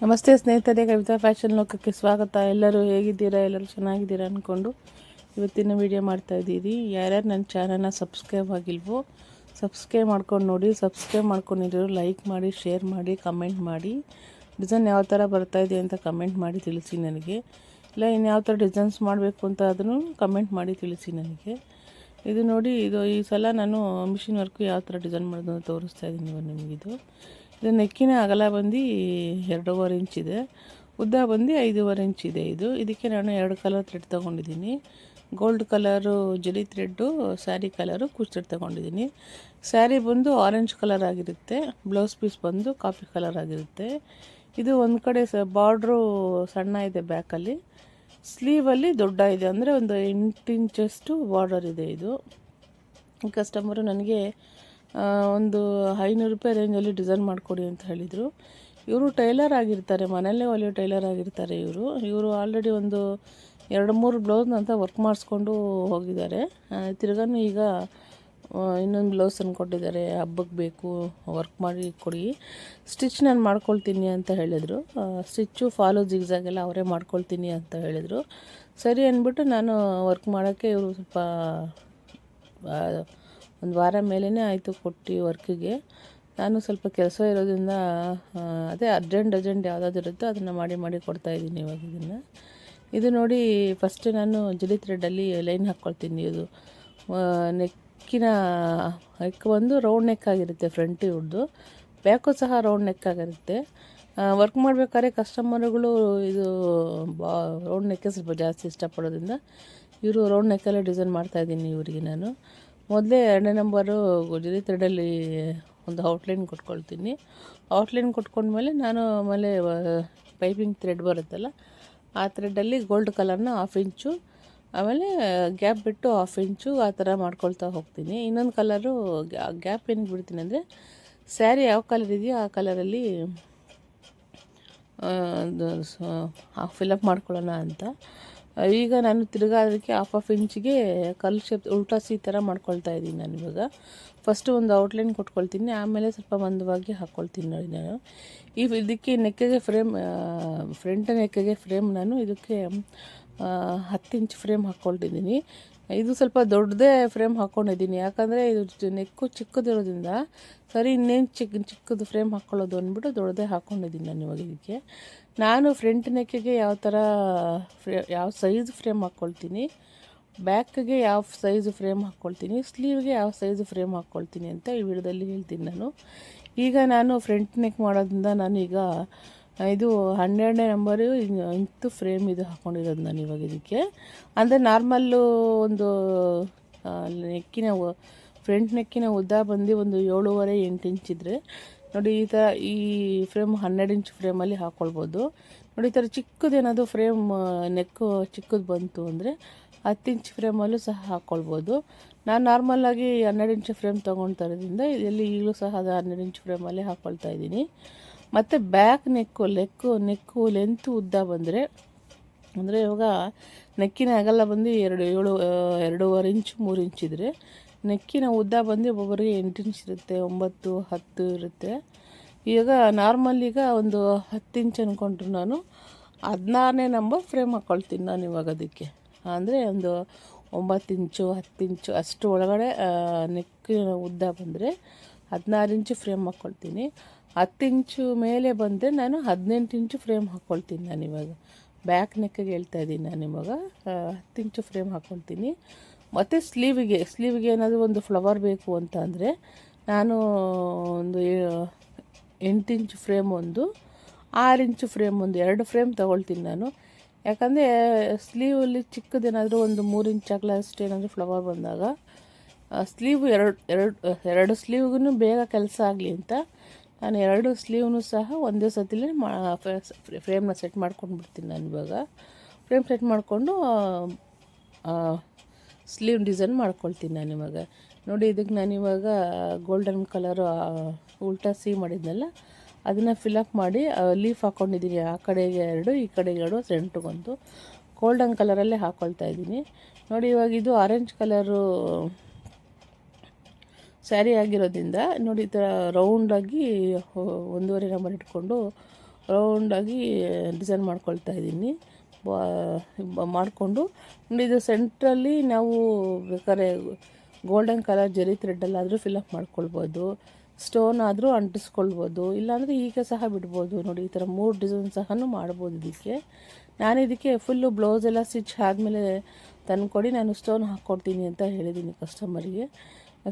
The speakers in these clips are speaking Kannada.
ನಮಸ್ತೆ ಸ್ನೇಹಿತರೆ, ಕವಿತಾ ಫ್ಯಾಷನ್ ಲೋಕಕ್ಕೆ ಸ್ವಾಗತ. ಎಲ್ಲರೂ ಹೇಗಿದ್ದೀರಾ? ಎಲ್ಲರೂ ಚೆನ್ನಾಗಿದ್ದೀರಾ ಅಂದ್ಕೊಂಡು ಇವತ್ತಿನ ವಿಡಿಯೋ ಮಾಡ್ತಾಯಿದ್ದೀರಿ. ಯಾರ್ಯಾರು ನನ್ನ ಚಾನಲ್ನ ಸಬ್ಸ್ಕ್ರೈಬ್ ಆಗಿಲ್ವೋ ಸಬ್ಸ್ಕ್ರೈಬ್ ಮಾಡ್ಕೊಂಡು ನೋಡಿ. ಸಬ್ಸ್ಕ್ರೈಬ್ ಮಾಡ್ಕೊಂಡಿರೋರು ಲೈಕ್ ಮಾಡಿ, ಶೇರ್ ಮಾಡಿ, ಕಮೆಂಟ್ ಮಾಡಿ. ಡಿಸೈನ್ ಯಾವ ಥರ ಬರ್ತಾಯಿದೆ ಅಂತ ಕಮೆಂಟ್ ಮಾಡಿ ತಿಳಿಸಿ ನನಗೆ. ಇಲ್ಲ ಇನ್ಯಾವ ಥರ ಡಿಸೈನ್ಸ್ ಮಾಡಬೇಕು ಅಂತ ಅದನ್ನು ಕಮೆಂಟ್ ಮಾಡಿ ತಿಳಿಸಿ ನನಗೆ. ಇದು ನೋಡಿ, ಈ ಸಲ ನಾನು ಮಿಷಿನ್ ವರ್ಕು ಯಾವ ಥರ ಡಿಸೈನ್ ಮಾಡೋದು ಅಂತ ತೋರಿಸ್ತಾ ಇದ್ದೀನಿ ನಿಮಗಿದು. ಇದು ನೆಕ್ಕಿನ ಅಗಲ ಬಂದು 2.5 ಇಂಚಿದೆ, ಉದ್ದ ಬಂದು 5.5 ಇಂಚಿದೆ. ಇದಕ್ಕೆ ನಾನು 2 ಕಲರ್ ಥ್ರೆಡ್ ತೊಗೊಂಡಿದ್ದೀನಿ. ಗೋಲ್ಡ್ ಕಲರು ಜರಿ ಥ್ರೆಡ್ಡು, ಸ್ಯಾರಿ ಕಲರು ಕುಚ್ ಥ್ರೆಡ್ ತೊಗೊಂಡಿದ್ದೀನಿ. ಸ್ಯಾರಿ ಬಂದು ಆರೆಂಜ್ ಕಲರ್ ಆಗಿರುತ್ತೆ, ಬ್ಲೌಸ್ ಪೀಸ್ ಬಂದು ಕಾಫಿ ಕಲರ್ ಆಗಿರುತ್ತೆ. ಇದು ಒಂದು ಕಡೆ ಬಾರ್ಡ್ರು ಸಣ್ಣ ಇದೆ ಬ್ಯಾಕಲ್ಲಿ, ಸ್ಲೀವಲ್ಲಿ ದೊಡ್ಡ ಇದೆ, ಅಂದರೆ ಒಂದು 8 ಇಂಚಷ್ಟು ಬಾರ್ಡರ್ ಇದೆ. ಇದು ಕಸ್ಟಮರು ನನಗೆ ಒಂದು 500 ರೂಪಾಯಿ ರೇಂಜಲ್ಲಿ ಡಿಸೈನ್ ಮಾಡಿಕೊಡಿ ಅಂತ ಹೇಳಿದರು. ಇವರು ಟೈಲರ್ ಆಗಿರ್ತಾರೆ, ಮನೆಯಲ್ಲೇ ಹೊಲಿಯೋ ಟೈಲರ್ ಆಗಿರ್ತಾರೆ. ಇವರು ಆಲ್ರೆಡಿ ಒಂದು 2-3 ಬ್ಲೌಸ್ನಂತ ವರ್ಕ್ ಮಾಡಿಸ್ಕೊಂಡು ಹೋಗಿದ್ದಾರೆ. ತಿರ್ಗಾನು ಈಗ ಇನ್ನೊಂದು ಬ್ಲೌಸ್ ಕೊಟ್ಟಿದ್ದಾರೆ, ಹಬ್ಬಕ್ಕೆ ಬೇಕು ವರ್ಕ್ ಮಾಡಿ ಕೊಡಿ, ಸ್ಟಿಚ್ ನಾನು ಮಾಡ್ಕೊಳ್ತೀನಿ ಅಂತ ಹೇಳಿದರು. ಸ್ಟಿಚ್ಚು ಫಾಲು ಜಿಗ್ಜಾಗೆಲ್ಲ ಅವರೇ ಮಾಡ್ಕೊಳ್ತೀನಿ ಅಂತ ಹೇಳಿದರು. ಸರಿ ಅಂದ್ಬಿಟ್ಟು ನಾನು ವರ್ಕ್ ಮಾಡೋಕ್ಕೆ ಇವರು ಸ್ವಲ್ಪ ಒಂದು ವಾರ ಮೇಲೇ ಆಯಿತು ಕೊಟ್ಟು ವರ್ಕಿಗೆ. ನಾನು ಸ್ವಲ್ಪ ಕೆಲಸ ಇರೋದ್ರಿಂದ ಅದೇ ಅರ್ಜೆಂಟ್ ಯಾವುದಾದ್ರು ಇರುತ್ತೋ ಅದನ್ನು ಮಾಡಿ ಕೊಡ್ತಾಯಿದ್ದೀನಿ ಇವಾಗ. ಇದು ನೋಡಿ, ಫಸ್ಟ್ ನಾನು ಜರಿ ಥ್ರೆಡ್ಡಲ್ಲಿ ಲೈನ್ ಹಾಕ್ಕೊಳ್ತೀನಿ. ಇದು ನೆಕ್ಕಿನ ನೆಕ್ ಬಂದು ರೌಂಡ್ ನೆಕ್ ಆಗಿರುತ್ತೆ, ಫ್ರಂಟ್ ಇವ್ರದ್ದು. ಬ್ಯಾಕು ಸಹ ರೌಂಡ್ ನೆಕ್ ಆಗಿರುತ್ತೆ. ವರ್ಕ್ ಮಾಡಬೇಕಾದ್ರೆ ಕಸ್ಟಮರ್ಗಳು ಇದು ರೌಂಡ್ ನೆಕ್ಕೆ ಸ್ವಲ್ಪ ಜಾಸ್ತಿ ಇಷ್ಟಪಡೋದ್ರಿಂದ ಇವರು ರೌಂಡ್ ನೆಕ್ಕಲ್ಲೇ ಡಿಸೈನ್ ಮಾಡ್ತಾಯಿದ್ದೀನಿ ಇವರಿಗೆ. ನಾನು ಮೊದಲೇ 2ನೇ ನಂಬರು ಜರಿ ಥ್ರೆಡಲ್ಲಿ ಒಂದು ಔಟ್ಲೈನ್ ಕೊಟ್ಕೊಳ್ತೀನಿ. ಔಟ್ಲೈನ್ ಕೊಟ್ಕೊಂಡ್ಮೇಲೆ ನಾನು ಆಮೇಲೆ ಪೈಪಿಂಗ್ ಥ್ರೆಡ್ ಬರುತ್ತಲ್ಲ, ಆ ಥ್ರೆಡ್ಡಲ್ಲಿ ಗೋಲ್ಡ್ ಕಲರ್ನ 1/2 ಇಂಚು, ಆಮೇಲೆ ಗ್ಯಾಪ್ ಬಿಟ್ಟು 1/2 ಇಂಚು ಆ ಥರ ಮಾಡ್ಕೊಳ್ತಾ ಹೋಗ್ತೀನಿ. ಇನ್ನೊಂದು ಕಲರು ಗ್ಯಾಪ್ ಏನಕ್ಕೆ ಬಿಡ್ತೀನಿ ಅಂದರೆ, ಸ್ಯಾರಿ ಯಾವ ಕಲರ್ ಇದೆಯೋ ಆ ಕಲರಲ್ಲಿ ಫಿಲಪ್ ಮಾಡ್ಕೊಳ್ಳೋಣ ಅಂತ. ಈಗ ನಾನು ತಿರ್ಗಾ ಅದಕ್ಕೆ 1/2 ಇಂಚಿಗೆ ಕಲ್ ಶೇಪ್ ಉಲ್ಟಾ ಸಿ ಥರ ಮಾಡ್ಕೊಳ್ತಾ ಇದ್ದೀನಿ ನಾನು ಇವಾಗ. ಫಸ್ಟು ಒಂದು ಔಟ್ಲೈನ್ ಕೊಟ್ಕೊಳ್ತೀನಿ, ಆಮೇಲೆ ಸ್ವಲ್ಪ ಮಂದವಾಗಿ ಹಾಕ್ಕೊಳ್ತೀನಿ ನೋಡಿ ನಾನು. ಇದಕ್ಕೆ ನೆಕ್ಕಿಗೆ ಫ್ರೇಮ್, ಫ್ರಂಟ್ ನೆಕ್ಕಿಗೆ ಫ್ರೇಮ್ ನಾನು ಇದಕ್ಕೆ 10 ಇಂಚ್ ಫ್ರೇಮ್ ಹಾಕ್ಕೊಳ್ತಿದ್ದೀನಿ. ಇದು ಸ್ವಲ್ಪ ದೊಡ್ಡದೇ ಫ್ರೇಮ್ ಹಾಕ್ಕೊಂಡಿದ್ದೀನಿ, ಯಾಕಂದರೆ ಇದು ನೆಕ್ಕು ಚಿಕ್ಕದಿರೋದ್ರಿಂದ ಸರಿ ಇನ್ನೇನು ಚಿಕ್ಕದು ಫ್ರೇಮ್ ಹಾಕ್ಕೊಳ್ಳೋದು ಅಂದ್ಬಿಟ್ಟು ದೊಡ್ಡದೇ ಹಾಕ್ಕೊಂಡಿದ್ದೀನಿ ನಾನು ಇವಾಗ. ಇದಕ್ಕೆ ನಾನು ಫ್ರಂಟ್ ನೆಕ್ಕಿಗೆ ಯಾವ ಸೈಜ್ ಫ್ರೇಮ್ ಹಾಕ್ಕೊಳ್ತೀನಿ, ಬ್ಯಾಕ್ಗೆ ಯಾವ ಸೈಜು ಫ್ರೇಮ್ ಹಾಕ್ಕೊಳ್ತೀನಿ, ಸ್ಲೀವ್ಗೆ ಯಾವ ಸೈಜು ಫ್ರೇಮ್ ಹಾಕ್ಕೊಳ್ತೀನಿ ಅಂತ ಈ ವಿಡಿಯೋದಲ್ಲಿ ಹೇಳ್ತೀನಿ ನಾನು. ಈಗ ನಾನು ಫ್ರಂಟ್ ನೆಕ್ ಮಾಡೋದ್ರಿಂದ ನಾನು ಈಗ ಇದು 12ನೇ ನಂಬರು ಇಂತು ಫ್ರೇಮ್ ಇದು ಹಾಕ್ಕೊಂಡಿರೋದು ನಾನು ಇವಾಗ ಇದಕ್ಕೆ. ಅಂದರೆ ನಾರ್ಮಲ್ಲು ಒಂದು ನೆಕ್ಕಿನ ಫ್ರಂಟ್ ನೆಕ್ಕಿನ ಉದ್ದ ಬಂದು ಒಂದು 7.5-8 ಇಂಚ್ ಇದ್ದರೆ ನೋಡಿ, ಈ ಫ್ರೇಮ್ 12 ಇಂಚ್ ಫ್ರೇಮಲ್ಲಿ ಹಾಕ್ಕೊಳ್ಬೋದು. ನೋಡಿ, ಈ ಥರ ಚಿಕ್ಕದೇನಾದರೂ ಫ್ರೇಮ್ ನೆಕ್ಕು ಚಿಕ್ಕದು ಬಂತು ಅಂದರೆ 10 ಇಂಚ್ ಫ್ರೇಮಲ್ಲೂ ಸಹ ಹಾಕ್ಕೊಳ್ಬೋದು. ನಾನು ನಾರ್ಮಲಾಗಿ 12 ಇಂಚ್ ಫ್ರೇಮ್ ತೊಗೊಳ್ತಾ ಇರೋದ್ರಿಂದ ಇದರಲ್ಲಿ ಈಗಲೂ ಸಹ ಅದು 12 ಇಂಚ್ ಫ್ರೇಮಲ್ಲೇ ಹಾಕ್ಕೊಳ್ತಾ ಇದ್ದೀನಿ. ಮತ್ತು ಬ್ಯಾಕ್ ನೆಕ್ಕು ಲೆಂತ್ ಉದ್ದ ಬಂದರೆ, ಅಂದರೆ ಇವಾಗ ನೆಕ್ಕಿನ ಅಗಲ ಬಂದು 2.5 ಇಂಚ್ 3 ಇಂಚ್ ಇದ್ದರೆ, ನೆಕ್ಕಿನ ಉದ್ದ ಬಂದು ಒಬ್ಬೊಬ್ಬರಿಗೆ 8 ಇಂಚ್ ಇರುತ್ತೆ, 9, 10 ಇರುತ್ತೆ. ಈಗ ನಾರ್ಮಲ್ ಈಗ ಒಂದು 10 ಇಂಚ್ ಅಂದ್ಕೊಂಡ್ರು ನಾನು 16ನೇ ನಂಬರ್ ಫ್ರೇಮ್ ಹಾಕ್ಕೊಳ್ತೀನಿ ನಾನು ಇವಾಗ ಅದಕ್ಕೆ. ಅಂದರೆ ಒಂದು 9 ಇಂಚು 10 ಇಂಚು ಅಷ್ಟು ಒಳಗಡೆ ನೆಕ್ಕಿನ ಉದ್ದ ಬಂದರೆ 16 ಇಂಚು ಫ್ರೇಮ್ ಹಾಕ್ಕೊಳ್ತೀನಿ. 10 ಇಂಚು ಮೇಲೆ ಬಂದರೆ ನಾನು 18 ಇಂಚು ಫ್ರೇಮ್ ಹಾಕ್ಕೊಳ್ತೀನಿ ನಾನು ಇವಾಗ. ಬ್ಯಾಕ್ ನೆಕ್ಕಿಗೆ ಹೇಳ್ತಾ ಇದ್ದೀನಿ ನಾನು ಇವಾಗ. 10 ಇಂಚು ಫ್ರೇಮ್ ಹಾಕ್ಕೊಳ್ತೀನಿ. ಮತ್ತು ಸ್ಲೀವಿಗೆ ಏನಾದರೂ ಒಂದು ಫ್ಲವರ್ ಬೇಕು ಅಂತ ಅಂದರೆ ನಾನು ಒಂದು 8 ಇಂಚು ಫ್ರೇಮ್ ಒಂದು, 6 ಇಂಚು ಫ್ರೇಮ್ ಒಂದು, 2 ಫ್ರೇಮ್ ತೊಗೊಳ್ತೀನಿ ನಾನು. ಯಾಕಂದರೆ ಸ್ಲೀವಲ್ಲಿ ಚಿಕ್ಕದೇನಾದರೂ ಒಂದು 3 ಇಂಚ್ ಅಗಲ ಅಷ್ಟೇನಾದರೂ ಫ್ಲವರ್ ಬಂದಾಗ ಸ್ಲೀವ್ ಎರಡು ಸ್ಲೀವ್ಗೂ ಬೇಗ ಕೆಲಸ ಆಗಲಿ ಅಂತ ನಾನು 2 ಸ್ಲೀವ್ನೂ ಸಹ ಒಂದೇ ಸತಿಲೇ ಫ್ರೇಮ್ನ ಸೆಟ್ ಮಾಡ್ಕೊಂಡ್ಬಿಡ್ತೀನಿ ನಾನು ಇವಾಗ. ಫ್ರೇಮ್ ಸೆಟ್ ಮಾಡಿಕೊಂಡು ಸ್ಲೀವ್ ಡಿಸೈನ್ ಮಾಡ್ಕೊಳ್ತೀನಿ ನಾನು ಇವಾಗ. ನೋಡಿ, ಇದಕ್ಕೆ ನಾನಿವಾಗ ಗೋಲ್ಡನ್ ಕಲರು ಉಲ್ಟಾ ಸಿ ಮಾಡಿದ್ನಲ್ಲ, ಅದನ್ನು ಫಿಲಪ್ ಮಾಡಿ ಲೀಫ್ ಹಾಕ್ಕೊಂಡಿದ್ದೀನಿ. ಆ ಕಡೆಗೆ 2, ಈ ಕಡೆಗೆ 2, ಸೆಂಟ್ರಿಗೊಂದು ಗೋಲ್ಡನ್ ಕಲರಲ್ಲೇ ಹಾಕ್ಕೊಳ್ತಾ ಇದ್ದೀನಿ ನೋಡಿ. ಇವಾಗ ಇದು ಆರೆಂಜ್ ಕಲರು ಸ್ಯಾರಿ ಆಗಿರೋದ್ರಿಂದ ನೋಡಿ, ಈ ಥರ ರೌಂಡಾಗಿ 1.5 ನಂಬರ್ ಇಟ್ಕೊಂಡು ರೌಂಡಾಗಿ ಡಿಸೈನ್ ಮಾಡ್ಕೊಳ್ತಾ ಇದ್ದೀನಿ. ಮಾಡಿಕೊಂಡು ನೋಡಿ, ಇದು ಸೆಂಟ್ರಲ್ಲಿ ನಾವು ಬೇಕಾದ್ರೆ ಗೋಲ್ಡನ್ ಕಲರ್ ಜರಿ ಥ್ರೆಡ್ಡಲ್ಲಾದರೂ ಫಿಲಪ್ ಮಾಡ್ಕೊಳ್ಬೋದು, ಸ್ಟೋನ್ ಆದರೂ ಅಂಟಿಸ್ಕೊಳ್ಬೋದು, ಇಲ್ಲಾಂದರೆ ಹೀಗೆ ಸಹ ಬಿಡ್ಬೋದು. ನೋಡಿ, ಈ ಥರ 3 ಡಿಸೈನ್ ಸಹ ಮಾಡ್ಬೋದು ಇದಕ್ಕೆ. ನಾನು ಇದಕ್ಕೆ ಫುಲ್ಲು ಬ್ಲೌಸೆಲ್ಲ ಸ್ಟಿಚ್ ಆದಮೇಲೆ ತಂದುಕೊಡಿ, ನಾನು ಸ್ಟೋನ್ ಹಾಕ್ಕೊಡ್ತೀನಿ ಅಂತ ಹೇಳಿದ್ದೀನಿ ಕಸ್ಟಮರಿಗೆ.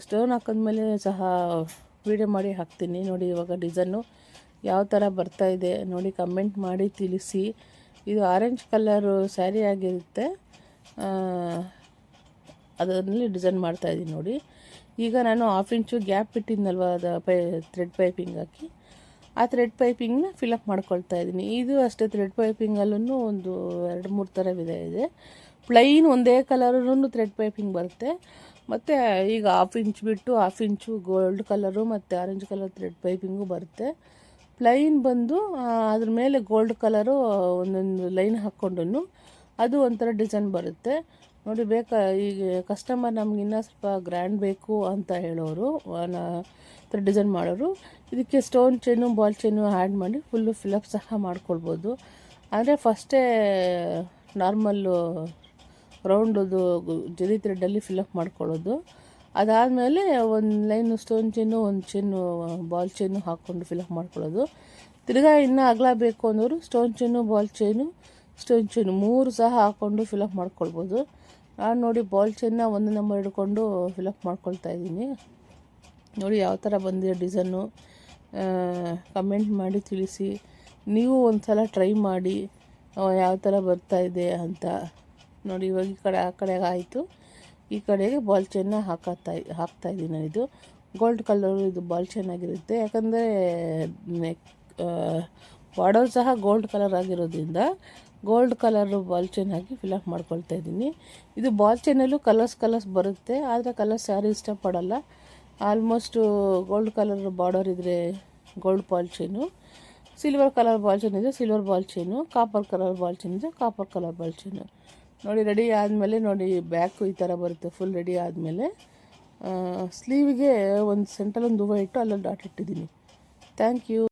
ಸ್ಟೋನ್ ಹಾಕಿದ್ಮೇಲೆ ಸಹ ವೀಡಿಯೋ ಮಾಡಿ ಹಾಕ್ತೀನಿ. ನೋಡಿ, ಇವಾಗ ಡಿಸೈನು ಯಾವ ಥರ ಬರ್ತಾಯಿದೆ ನೋಡಿ, ಕಮೆಂಟ್ ಮಾಡಿ ತಿಳಿಸಿ. ಇದು ಆರೆಂಜ್ ಕಲರು ಸ್ಯಾರಿ ಆಗಿರುತ್ತೆ, ಅದರಲ್ಲಿ ಡಿಸೈನ್ ಮಾಡ್ತಾಯಿದ್ದೀನಿ ನೋಡಿ. ಈಗ ನಾನು 1/2 ಇಂಚು ಗ್ಯಾಪ್ ಇಟ್ಟಿದ್ನಲ್ವ, ಅದು ಥ್ರೆಡ್ ಪೈಪಿಂಗ್ ಹಾಕಿ, ಆ ಥ್ರೆಡ್ ಪೈಪಿಂಗ್ನ ಫಿಲಪ್ ಮಾಡ್ಕೊಳ್ತಾ ಇದ್ದೀನಿ. ಇದು ಅಷ್ಟೇ, ಥ್ರೆಡ್ ಪೈಪಿಂಗಲ್ಲೂ ಒಂದು 2-3 ಥರ ಇದೆ. ಪ್ಲೈನ್ ಒಂದೇ ಕಲರೂ ಥ್ರೆಡ್ ಪೈಪಿಂಗ್ ಬರುತ್ತೆ, ಮತ್ತು ಈಗ 1/2 ಇಂಚ್ ಬಿಟ್ಟು 1/2 ಇಂಚು ಗೋಲ್ಡ್ ಕಲರು ಮತ್ತು ಆರೆಂಜ್ ಕಲರ್ ಥ್ರೆಡ್ ಪೈಪಿಂಗು ಬರುತ್ತೆ. ಪ್ಲೈನ್ ಬಂದು ಅದ್ರ ಮೇಲೆ ಗೋಲ್ಡ್ ಕಲರು ಒಂದೊಂದು ಲೈನ್ ಹಾಕ್ಕೊಂಡು ಅದು ಒಂಥರ ಡಿಸೈನ್ ಬರುತ್ತೆ ನೋಡಿ. ಈಗ ಕಸ್ಟಮರ್ ನಮ್ಗೆ ಇನ್ನೂ ಸ್ವಲ್ಪ ಗ್ರ್ಯಾಂಡ್ ಬೇಕು ಅಂತ ಹೇಳೋರು, ಥರ ಡಿಸೈನ್ ಮಾಡೋರು, ಇದಕ್ಕೆ stone chain ball chain add ಮಾಡಿ ಫುಲ್ಲು ಫಿಲಪ್ ಸಹ ಮಾಡ್ಕೊಳ್ಬೋದು. ಆದರೆ ಫಸ್ಟೇ ನಾರ್ಮಲ್ಲು ರೌಂಡದು ಜರಿ ಥ್ರೆಡ್ಡಲ್ಲಿ ಫಿಲಪ್ ಮಾಡ್ಕೊಳ್ಳೋದು. ಅದಾದಮೇಲೆ ಒಂದು ಲೈನು ಸ್ಟೋನ್ ಚೈನು, ಒಂದು ಚೈನು ಬಾಲ್ ಚೈನು ಹಾಕ್ಕೊಂಡು ಫಿಲಪ್ ಮಾಡ್ಕೊಳ್ಳೋದು. ತಿರ್ಗಾ ಇನ್ನೂ ಅಗಲ ಬೇಕು ಅನ್ನೋರು stone chain, ball chain, stone chain 3 ಸಹ ಹಾಕ್ಕೊಂಡು ಫಿಲಪ್ ಮಾಡ್ಕೊಳ್ಬೋದು. ನಾನು ನೋಡಿ ಬಾಲ್ ಚೈನ್ನ 1 ನಂಬರ್ ಹಿಡ್ಕೊಂಡು ಫಿಲಪ್ ಮಾಡ್ಕೊಳ್ತಾ ಇದ್ದೀನಿ. ನೋಡಿ ಯಾವ ಥರ ಬಂದಿದೆ ಡಿಸೈನು, ಕಮೆಂಟ್ ಮಾಡಿ ತಿಳಿಸಿ. ನೀವು ಒಂದು ಸಲ ಟ್ರೈ ಮಾಡಿ ಯಾವ ಥರ ಬರ್ತಾಯಿದೆ ಅಂತ ನೋಡಿ. ಇವಾಗ ಈ ಕಡೆ ಆ ಕಡೆಗೆ ಆಯಿತು, ಈ ಕಡೆಗೆ ಬಾಲ್ ಚೈನ್ನ ಹಾಕ್ತಾಯಿದ್ದೀನಿ ನಾನು. ಇದು ಗೋಲ್ಡ್ ಕಲರು, ಇದು ಬಾಲ್ ಚೈನ್ ಆಗಿರುತ್ತೆ, ಯಾಕಂದರೆ ಬಾರ್ಡರ್ ಸಹ ಗೋಲ್ಡ್ ಕಲರ್ ಆಗಿರೋದ್ರಿಂದ ಗೋಲ್ಡ್ ಕಲರು ಬಾಲ್ ಚೈನ್ ಹಾಕಿ ಫಿಲಪ್ ಮಾಡ್ಕೊಳ್ತಾ ಇದ್ದೀನಿ. ಇದು ಬಾಲ್ ಚೈನಲ್ಲೂ ಕಲರ್ಸ್ ಬರುತ್ತೆ, ಆದರೆ ಕಲರ್ಸ್ ಯಾರು ಇಷ್ಟಪಡಲ್ಲ. ಆಲ್ಮೋಸ್ಟು ಗೋಲ್ಡ್ ಕಲರ್ ಬಾರ್ಡರ್ ಇದ್ದರೆ gold ball chain, silver colour ball chain ಇದ್ದರೆ silver ball chain, copper colour ball chain ಇದ್ದರೆ ಕಾಪರ್ ಕಲರ್ ಬಾಲ್ ಚೈನು. ನೋಡಿ ರೆಡಿ ಆದಮೇಲೆ ನೋಡಿ ಬ್ಯಾಕು ಈ ಥರ ಬರುತ್ತೆ. ಫುಲ್ ರೆಡಿ ಆದಮೇಲೆ ಸ್ಲೀವಿಗೆ ಒಂದು ಸೆಂಟ್ರಲ್ಲಿ ಒಂದು ಹೂವು ಇಟ್ಟು ಅಲ್ಲೊಂದು ಡಾಟ್ ಇಟ್ಟಿದ್ದೀನಿ. Thank you.